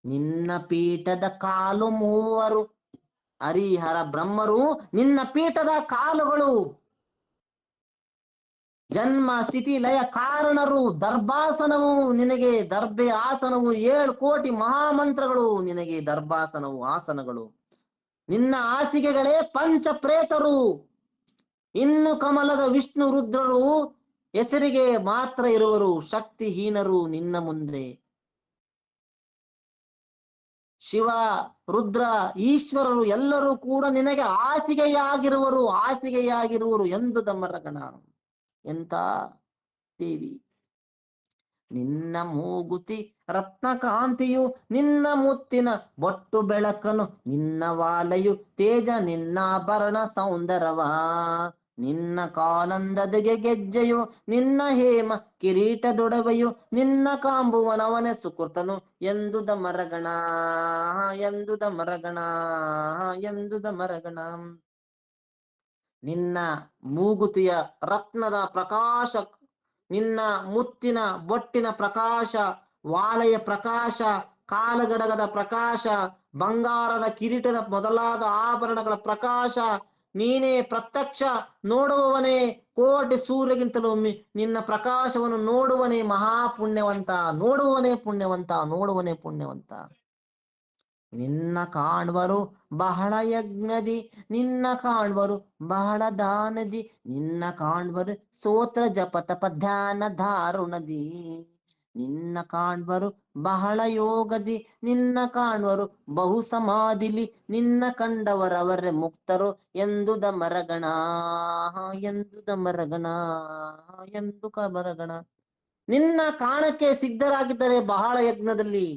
ನಿನ್ನ ಪೀಠದ ಕಾಲು 3 ಹರಿಹರ ಬ್ರಹ್ಮರು ನಿನ್ನ ಪೀಠದ ಕಾಲುಗಳು. ಜನ್ಮ ಸ್ಥಿತಿ ಲಯ ಕಾರಣರು, ದರ್ಭಾಸನವು ನಿನಗೆ ದರ್ಭೆ ಆಸನವು, 7 ಕೋಟಿ ಮಹಾಮಂತ್ರಗಳು ನಿನಗೆ ದರ್ಭಾಸನವು ಆಸನಗಳು. ನಿನ್ನ ಹಾಸಿಗೆಗಳೇ ಪಂಚ ಪ್ರೇತರು. ಇನ್ನು ಕಮಲದ ವಿಷ್ಣು ರುದ್ರರು ಹೆಸರಿಗೆ ಮಾತ್ರ ಇರುವರು, ಶಕ್ತಿಹೀನರು ನಿನ್ನ ಮುಂದೆ. ಶಿವ ರುದ್ರ ಈಶ್ವರರು ಎಲ್ಲರೂ ಕೂಡ ನಿನಗೆ ಹಾಸಿಗೆಯಾಗಿರುವರು ಎಂದು ದಮರಗಣ. ಎಂತ ದೇವಿ! ನಿನ್ನ ಮೂಗುತಿ ರತ್ನಕಾಂತಿಯು, ನಿನ್ನ ಮುತ್ತಿನ ಬೊಟ್ಟು ಬೆಳಕನು, ನಿನ್ನ ವಾಲೆಯು ತೇಜ, ನಿನ್ನಾಭರಣ ಸೌಂದರವಾ, ನಿನ್ನ ಕಾಲಂದದಿಗೆ ಗೆಜ್ಜೆಯು, ನಿನ್ನ ಹೇಮ ಕಿರೀಟದೊಡವೆಯು, ನಿನ್ನ ಕಾಂಬುವನವನೇ ಸುಕೃತನು ಎಂದು ದಮರಗಣ. ನಿನ್ನ ಮೂಗುತಿಯ ರತ್ನದ ಪ್ರಕಾಶ, ನಿನ್ನ ಮುತ್ತಿನ ಬೊಟ್ಟಿನ ಪ್ರಕಾಶ, ವಾಲೆಯ ಪ್ರಕಾಶ, ಕಾಲಗಡಗದ ಪ್ರಕಾಶ, ಬಂಗಾರದ ಕಿರೀಟದ ಮೊದಲಾದ ಆಭರಣಗಳ ಪ್ರಕಾಶ, ನೀನೇ ಪ್ರತ್ಯಕ್ಷ ನೋಡುವವನೇ. ಕೋಟಿ ಸೂರ್ಯಗಿಂತಲೂ ನಿನ್ನ ಪ್ರಕಾಶವನ್ನು ನೋಡುವನೇ ಮಹಾಪುಣ್ಯವಂತ, ನೋಡುವನೇ ಪುಣ್ಯವಂತ. ನಿನ್ನ ಕಾಣ್ವರು ಬಹಳ ಯಜ್ಞದಿ, ನಿನ್ನ ಕಾಣ್ವರು ಬಹಳ ದಾನದಿ, ನಿನ್ನ ಕಾಣ್ವರು ಸ್ತೋತ್ರ ಜಪ ತಪ ಧ್ಯಾನ ಧಾರುಣದಿ, ನಿನ್ನ ಕಾಣ್ವರು ಬಹಳ ಯೋಗದಿ, ನಿನ್ನ ಕಾಣ್ವರು ಬಹು ಸಮಾಧಿಲಿ, ನಿನ್ನ ಕಂಡವರವರೇ ಮುಕ್ತರು ಎಂದು ದಮರಗಣ. ನಿನ್ನ ಕಾಣಕ್ಕೆ ಸಿದ್ಧರಾಗಿದ್ದರೆ ಬಹಳ ಯಜ್ಞದಲ್ಲಿ,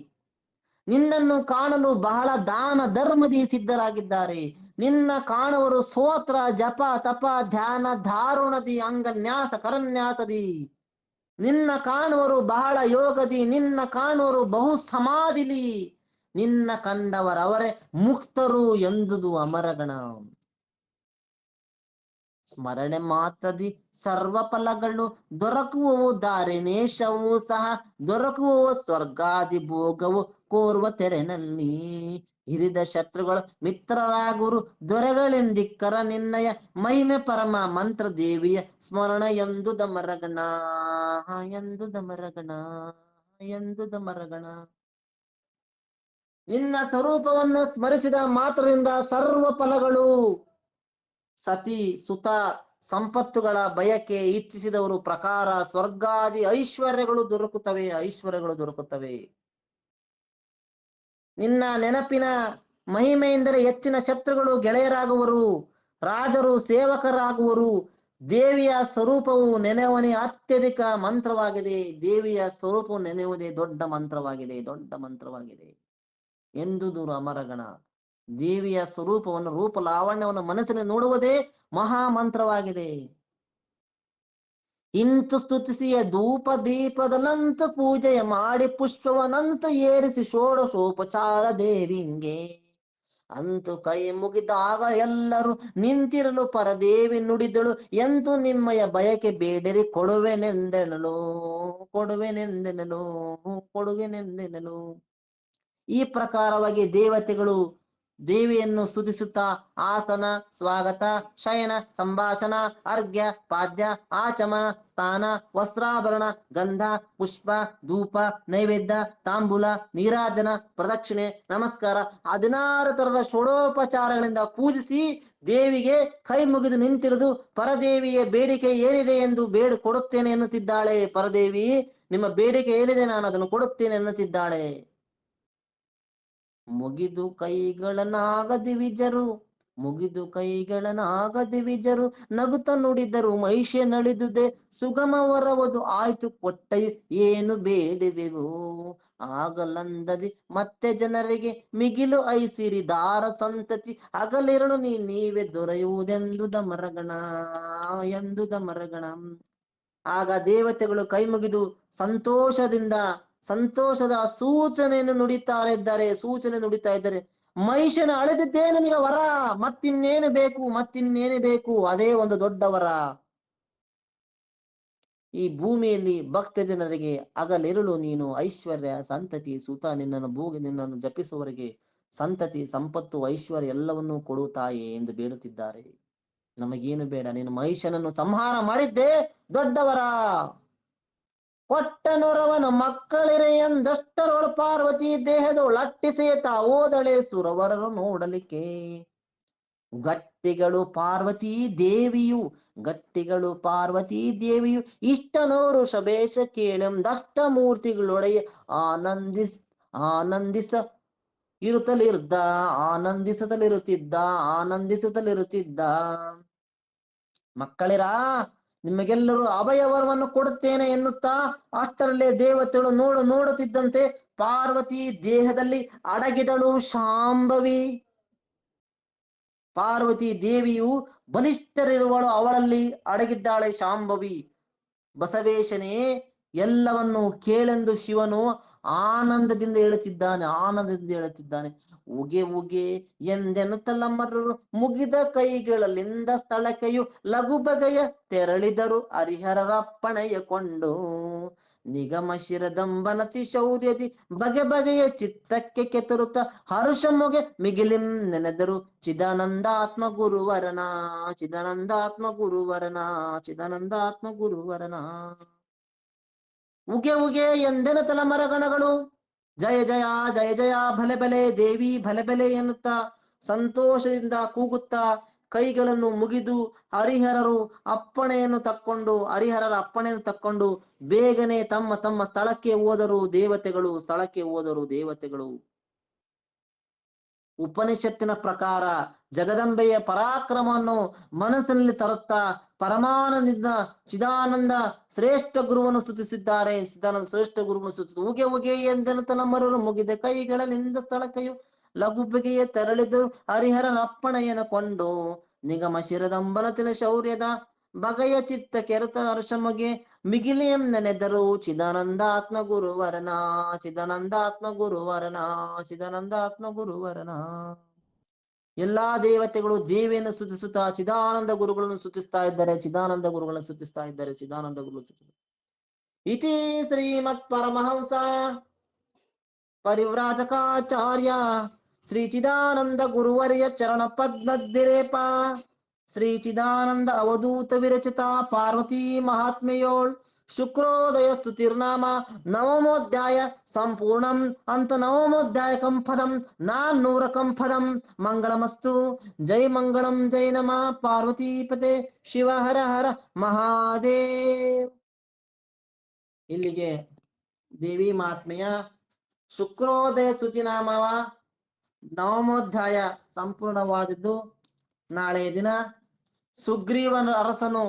ನಿನ್ನನ್ನು ಕಾಣಲು ಬಹಳ ದಾನ ಧರ್ಮದಿ ಸಿದ್ಧರಾಗಿದ್ದಾರೆ. ನಿನ್ನ ಕಾಣುವರು ಸ್ತೋತ್ರ ಜಪ ತಪ ಧ್ಯಾನ ಧಾರುಣದಿ, ಅಂಗನ್ಯಾಸ ಕರನ್ಯಾಸದಿ, ನಿನ್ನ ಕಾಣುವರು ಬಹಳ ಯೋಗದಿ, ನಿನ್ನ ಕಾಣುವರು ಬಹು ಸಮಾಧಿಲಿ, ನಿನ್ನ ಕಂಡವರವರೇ ಮುಕ್ತರು ಎಂದುದು ಅಮರಗಣ. ಸ್ಮರಣೆ ಮಾತ್ರದಿ ಸರ್ವ ಫಲಗಳು ದೊರಕುವವು, ದಾರಿನೇಶವೂ ಸಹ ದೊರಕುವವು, ಸ್ವರ್ಗಾದಿ ಭೋಗವು ಕೋರುವ ತೆರೆನಲ್ಲಿ. ಹಿರಿದ ಶತ್ರುಗಳು ಮಿತ್ರರಾಗುವರು, ದೊರೆಗಳೆಂದಿಕ್ಕರ ನಿನ್ನಯ ಮಹಿಮೆ ಪರಮ ಮಂತ್ರ ದೇವಿಯ ಸ್ಮರಣ ಎಂದು ದಮರಗಣ. ನಿನ್ನ ಸ್ವರೂಪವನ್ನು ಸ್ಮರಿಸಿದ ಮಾತ್ರದಿಂದ ಸರ್ವ ಫಲಗಳು, ಸತಿ ಸುತ ಸಂಪತ್ತುಗಳ ಬಯಕೆ ಇಚ್ಛಿಸಿದವರು ಪ್ರಕಾರ ಸ್ವರ್ಗಾದಿ ಐಶ್ವರ್ಯಗಳು ದೊರಕುತ್ತವೆ. ನಿನ್ನ ನೆನಪಿನ ಮಹಿಮೆಯಿಂದಲೇ ಹೆಚ್ಚಿನ ಶತ್ರುಗಳು ಗೆಳೆಯರಾಗುವರು, ರಾಜರು ಸೇವಕರಾಗುವರು. ದೇವಿಯ ಸ್ವರೂಪವು ನೆನೆಯುವನೇ ಅತ್ಯಧಿಕ ಮಂತ್ರವಾಗಿದೆ. ದೇವಿಯ ಸ್ವರೂಪವು ನೆನೆಯುವುದೇ ದೊಡ್ಡ ಮಂತ್ರವಾಗಿದೆ ಎಂದುದು ಅಮರಗಣ. ದೇವಿಯ ಸ್ವರೂಪವನ್ನು, ರೂಪ ಲಾವಣ್ಯವನ್ನು ಮನಸ್ಸಿನಲ್ಲಿ ನೋಡುವುದೇ ಮಹಾಮಂತ್ರವಾಗಿದೆ. ಇಂತು ಸ್ತುತಿಸಿಯ ಧೂಪ ದೀಪದಲ್ಲಂತೂ ಪೂಜೆಯ ಮಾಡಿ, ಪುಷ್ಪವನಂತೂ ಏರಿಸಿ ಷೋಡಶೋಪಚಾರ ದೇವಿಂಗೆ, ಅಂತೂ ಕೈ ಮುಗಿದಾಗ ಎಲ್ಲರೂ ನಿಂತಿರಲು ಪರದೇವಿ ನುಡಿದಳು, ಎಂತೂ ನಿಮ್ಮಯ ಬಯಕೆ ಬೇಡರಿ ಕೊಡುವೆನೆಂದೆನಲು. ಈ ಪ್ರಕಾರವಾಗಿ ದೇವತೆಗಳು ದೇವಿಯನ್ನು ಸ್ತುತಿಸುತ್ತಾ ಆಸನ, ಸ್ವಾಗತ, ಶಯನ, ಸಂಭಾಷಣ, ಅರ್ಘ್ಯ, ಪಾದ್ಯ, ಆಚಮನ, ಸ್ನಾನ, ವಸ್ತ್ರಾಭರಣ, ಗಂಧ, ಪುಷ್ಪ, ಧೂಪ, ನೈವೇದ್ಯ, ತಾಂಬೂಲ, ನೀರಾಜನ, ಪ್ರದಕ್ಷಿಣೆ, ನಮಸ್ಕಾರ 16 ತರದ ಷೋಡೋಪಚಾರಗಳಿಂದ ಪೂಜಿಸಿ ದೇವಿಗೆ ಕೈ ಮುಗಿದು ನಿಂತಿರುವುದು. ಪರದೇವಿಯ ಬೇಡಿಕೆ ಏನಿದೆ ಎಂದು ಕೊಡುತ್ತೇನೆ ಎನ್ನುತ್ತಿದ್ದಾಳೆ. ಪರದೇವಿ, ನಿಮ್ಮ ಬೇಡಿಕೆ ಏನಿದೆ, ನಾನು ಅದನ್ನು ಕೊಡುತ್ತೇನೆ ಎನ್ನುತ್ತಿದ್ದಾಳೆ. ಮುಗಿದು ಕೈಗಳನಾಗದಿ ವಿಜರು ನಗುತ್ತ ನುಡಿದರು, ಮಹಿಷೆ ನಳಿದುದೆ ಸುಗಮ ವರವದು ಆಯ್ತು ಕೊಟ್ಟೆಯು ಏನು ಬೇಡುವೆವು, ಆಗಲಂದದಿ ಮತ್ತೆ ಜನರಿಗೆ ಮಿಗಿಲು ಐಸಿರಿ ದಾರ ಸಂತತಿ, ಹಗಲಿರಳು ನೀವೇ ದೊರೆಯುವುದೆಂದು ದಮರಗಣ. ಆಗ ದೇವತೆಗಳು ಕೈ ಮುಗಿದು ಸಂತೋಷದ ಸೂಚನೆ ನುಡಿತಾ ಇದ್ದಾರೆ. ಮಹಿಷನ ಅಳೆದಿದ್ದೇ ನಿಮಗೆ ವರ, ಮತ್ತಿನ್ನೇನು ಬೇಕು, ಮತ್ತಿನ್ನೇನು ಬೇಕು, ಅದೇ ಒಂದು ದೊಡ್ಡ ವರ. ಈ ಭೂಮಿಯಲ್ಲಿ ಭಕ್ತ ಜನರಿಗೆ ಹಗಲಿರುಳು ನೀನು ಐಶ್ವರ್ಯ ಸಂತತಿ ಸುತ, ನಿನ್ನನ್ನು ಜಪಿಸುವವರಿಗೆ ಸಂತತಿ ಸಂಪತ್ತು ಐಶ್ವರ್ಯ ಎಲ್ಲವನ್ನೂ ಕೊಡು ತಾಯಿ ಎಂದು ಬೇಡುತ್ತಿದ್ದಾರೆ. ನಮಗೇನು ಬೇಡ, ನೀನು ಮಹಿಷನನ್ನು ಸಂಹಾರ ಮಾಡಿದ್ದೇ ದೊಡ್ಡವರ. ಕೊಟ್ಟನೊರವನ ಮಕ್ಕಳಿರೆ ಎಂದಷ್ಟರೊಳ ಪಾರ್ವತಿ ದೇಹದೊಳಟ್ಟಿಸೇತ ಓದಳೆ ಸುರವರರು ನೋಡಲಿಕ್ಕೆ. ಗಟ್ಟಿಗಳು ಪಾರ್ವತಿ ದೇವಿಯು, ಗಟ್ಟಿಗಳು ಪಾರ್ವತಿ ದೇವಿಯು ಇಷ್ಟನೋರು ಶಬೇಶ ಕೇಳೆಂದಷ್ಟ ಮೂರ್ತಿಗಳೊಡೆಯ ಆನಂದಿಸ ಇರುತ್ತಲಿರ್ದ ಆನಂದಿಸುತ್ತಲಿರುತ್ತಿದ್ದ ಆನಂದಿಸುತ್ತಲಿರುತ್ತಿದ್ದ. ಮಕ್ಕಳಿರ, ನಿಮಗೆಲ್ಲರೂ ಅಭಯವರವನ್ನು ಕೊಡುತ್ತೇನೆ ಎನ್ನುತ್ತಾ ಅಷ್ಟರಲ್ಲೇ ದೇವತೆಗಳು ನೋಡುತ್ತಿದ್ದಂತೆ ಪಾರ್ವತಿ ದೇಹದಲ್ಲಿ ಅಡಗಿದಳು ಶಾಂಭವಿ. ಪಾರ್ವತಿ ದೇವಿಯು ಬಲಿಷ್ಠರಿರುವಳು, ಅವಳಲ್ಲಿ ಅಡಗಿದ್ದಾಳೆ ಶಾಂಭವಿ. ಬಸವೇಶನೇ, ಎಲ್ಲವನ್ನು ಕೇಳೆಂದು ಶಿವನು ಆನಂದದಿಂದ ಹೇಳುತ್ತಿದ್ದಾನೆ. ಉಗೆ ಉಗೆ ಎಂದೆನ್ನುತ್ತಲ್ಲ ಮರರು ಮುಗಿದ ಕೈಗಳಲ್ಲಿಂದ ಸ್ಥಳಕೆಯು ಲಘು ಬಗೆಯ ತೆರಳಿದರು ಹರಿಹರರಪ್ಪಣೆಯ ಕೊಂಡು. ನಿಗಮ ಶಿರದಂಬನತಿ ಶೌರ್ಯದಿ ಬಗೆ ಬಗೆಯ ಚಿತ್ತಕ್ಕೆ ಕೆತರುತ್ತ ಹರುಷ ಮೊಗೆ ಮಿಗಿಲಿಂ ನೆನೆದರು ಚಿದಾನಂದಾತ್ಮ ಗುರುವರನ, ಚಿದಾನಂದಾತ್ಮ ಗುರುವರನ, ಚಿದಾನಂದಾತ್ಮ ಗುರುವರನ. ಉಗೆ ಉಗೆ ಎಂದೆನ ತಲಮರಗಣಗಳು ಜಯ ಜಯ ಜಯ ಜಯ ಭಲೆ ಬಲೆ ದೇವಿ ಭಲೆ ಬಲೆ ಎನ್ನುತ್ತಾ ಸಂತೋಷದಿಂದ ಕೂಗುತ್ತಾ ಕೈಗಳನ್ನು ಮುಗಿದು ಹರಿಹರರ ಅಪ್ಪಣೆಯನ್ನು ತಕ್ಕೊಂಡು ಬೇಗನೆ ತಮ್ಮ ತಮ್ಮ ಸ್ಥಳಕ್ಕೆ ಹೋದರು ದೇವತೆಗಳು. ಉಪನಿಷತ್ತಿನ ಪ್ರಕಾರ ಜಗದಂಬೆಯ ಪರಾಕ್ರಮವನ್ನು ಮನಸ್ಸಿನಲ್ಲಿ ತರುತ್ತಾ ಪರಮಾನಂದ ಚಿದಾನಂದ ಶ್ರೇಷ್ಠ ಗುರುವನ್ನು ಸ್ತುತಿಸಿದ್ದಾರೆ. ಉಗೆ ಉಗೆ ಎಂದೆನ್ನುತ್ತ ನಮ್ಮರರು ಮುಗಿದ ಕೈಗಳಲ್ಲಿಂದ ಸ್ಥಳಕೆಯು ಲಘು ಬಗೆಯ ತೆರಳಿದು ಹರಿಹರನ ಅಪ್ಪಣೆಯನ್ನು ಕೊಂಡು. ನಿಗಮ ಶಿರದಂಬನತಿನ ಶೌರ್ಯದ ಬಗೆಯ ಚಿತ್ತ ಕೆರತ ಹರ್ಷಮಗೆ ಮಿಗಿಲಿಯಂ ನೆನೆದರು ಚಿದಾನಂದಾತ್ಮ ಗುರುವರನ, ಚಿದಾನಂದಾತ್ಮ ಗುರುವರನ, ಚಿದಾನಂದಾತ್ಮ ಗುರುವರನ. ಎಲ್ಲಾ ದೇವತೆಗಳು ದೇವಿಯನ್ನು ಸ್ತುತಿಸುತ್ತಾ ಚಿದಾನಂದ ಗುರುಗಳನ್ನು ಸ್ತುತಿಸ್ತಾ ಇದ್ದಾರೆ, ಚಿದಾನಂದ ಗುರುಗಳನ್ನು ಸ್ತುತಿಸ್ತಾ ಇದ್ದಾರೆ, ಚಿದಾನಂದ ಗುರುಗಳು. ಇತಿ ಶ್ರೀಮತ್ ಪರಮಹಂಸ ಪರಿವ್ರಾಜಕಾಚಾರ್ಯ ಶ್ರೀ ಚಿದಾನಂದ ಗುರುವರ್ಯ ಚರಣ ಪದ್ಮದ್ವಿರೇಪ ಶ್ರೀ ಚಿದಾನಂದ ಅವಧೂತ ವಿರಚಿತ ಪಾರ್ವತಿ ಮಹಾತ್ಮೆಯೋಳ್ ಶುಕ್ರೋದಯ ಸ್ತುತಿರ್ನಾಮ ನವಮೋಧ್ಯಾಯ ಸಂಪೂರ್ಣಂ ಅಂತ ನವಮೋಧ್ಯಾಯ ಕಂಪದಂ 400 ಕಂಪದಂ. ಮಂಗಳಮಸ್ತು. ಜೈ ಮಂಗಳಂ ಜೈ ನಮಃ ಪಾರ್ವತೀಪತೆ ಶಿವ ಹರ ಹರ ಮಹಾದೇವ್. ಇಲ್ಲಿಗೆ ದೇವಿ ಮಹಾತ್ಮೆಯ ಶುಕ್ರೋದಯ ಸ್ತುತಿನಾಮವ ನವಮೋಧ್ಯಾಯ ಸಂಪೂರ್ಣವಾದದ್ದು. ನಾಳೆ ದಿನ ಸುಗ್ರೀವನ ಅರಸನು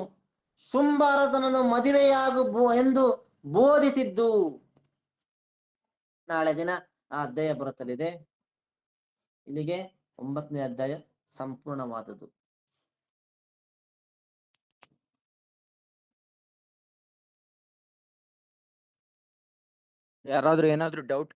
ಶುಂಭ ಅರಸನನ್ನು ಮದುವೆಯಾಗು ಎಂದು ಬೋಧಿಸಿದ್ದು ನಾಳೆ ದಿನ ಆ ಅಧ್ಯಾಯ ಬರುತ್ತಲಿದೆ. ಇಲ್ಲಿಗೆ 9ನೇ ಅಧ್ಯಾಯ ಸಂಪೂರ್ಣವಾದದ್ದು. ಯಾರಾದ್ರೂ ಏನಾದ್ರೂ ಡೌಟ್